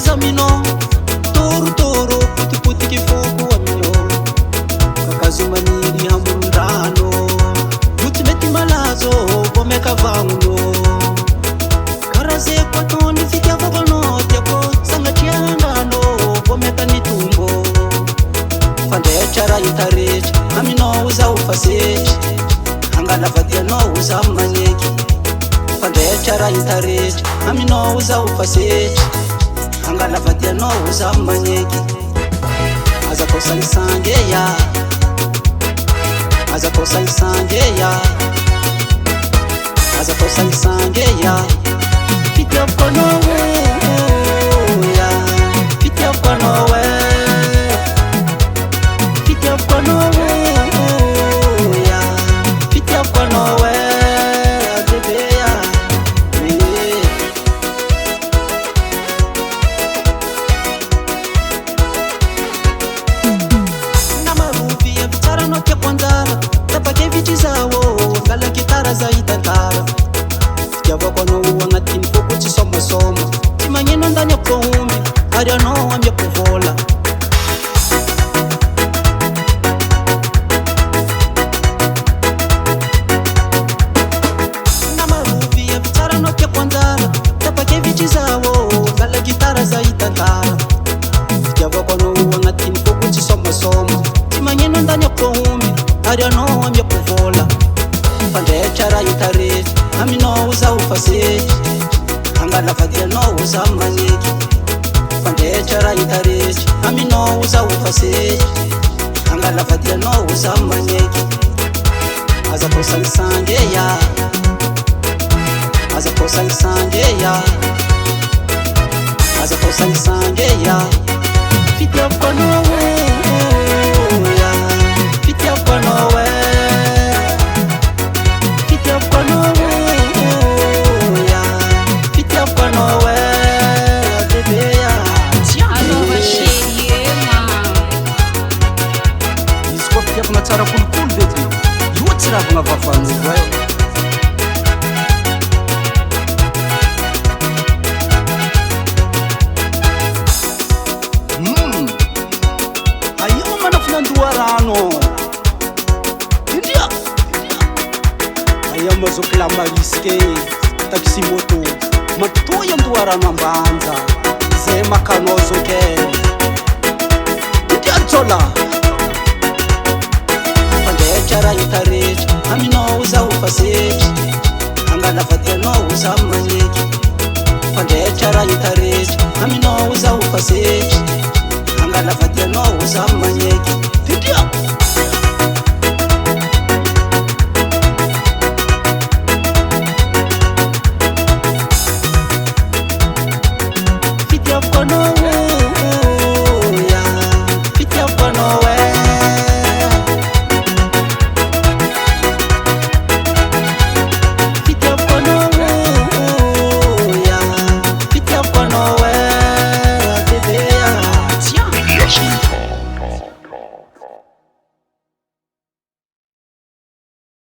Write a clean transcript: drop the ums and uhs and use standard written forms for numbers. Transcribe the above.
za mino torotoro putiputi kifuku wa mino kakazumaniri hamurundano mutimeti malazo bomeka vanguno karaze kwatoni fitia vagono teko sangatiangano bomeka nitumbo fanda ya chara itarechi amino uza ufasechi angala vadia no uza manyeki fanda ya chara itarechi amino uza ufasechi angala vadia no uza manyeki aza kosa isangeya aza kosa isangeya aza kosa isangeya fitia kono ya fitia kono we fitia kono ya fitia kono we adebeya na maruvi ya bitara no ke kwanzara tapake vichi zawo ngala kitara za itantara fitia kono wanga tini koko chisoma soma timanyeno ndani kohumi aria no ambye kuvola na maruvi ya bitara no ke kwanzara tapake vichi zawo ngala kitara za itantara fitia kono wanga tini koko chisoma soma timanyeno ndani kohumi aria no ambye kuvola fanda ya chara itarechi amino uza ufasechi angala vadia no uza manyeki fanda ya chara itarechi amino uza ufasechi angala vadia no uza manyeki aza kosa isangeya aza kosa isangeya aza kosa isangeya fitia kono ya fitia kono we fitia kono ya fitia kono we adebeya Alova sheriema isko fitia kuna tsara kulkul beti yutsira kuna vafanzi wayo ayo mana funa nduwarano india aya mazokla maviske taxi moto matoya nduwarano ambanza ze makanozo ke india tsola fanda ya chara itarechi amino uza ufasechi angala vadia no uza manyeki fanda ya chara itarechi amino uza ufasechi angala vadia no uza manyeki